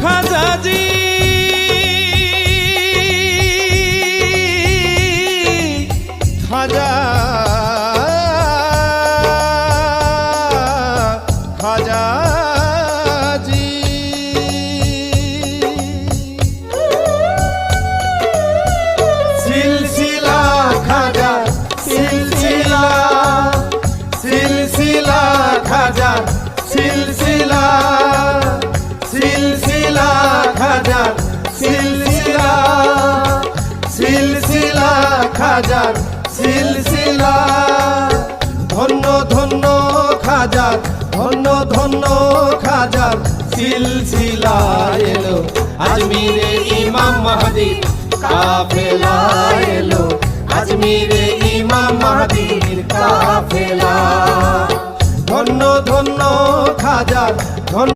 খাজাজি খাজা খাজাজি সিলসিলা খাজা সিলসিলা সিলসিলা খাজা সিলসিলা সিলসিলা খাজা সিলসিলা সিলসিলা খাজা সিলসিলা ধন্য ধন্য খাজা ধন্য ধন্য খাজা সিলসিলা এলো আজমিরে ইমাম মাহদী কাফেলা এলো আজমিরে ইমাম মাহদীর কাফেলা ধন্য ধন্য খাজা ধন্য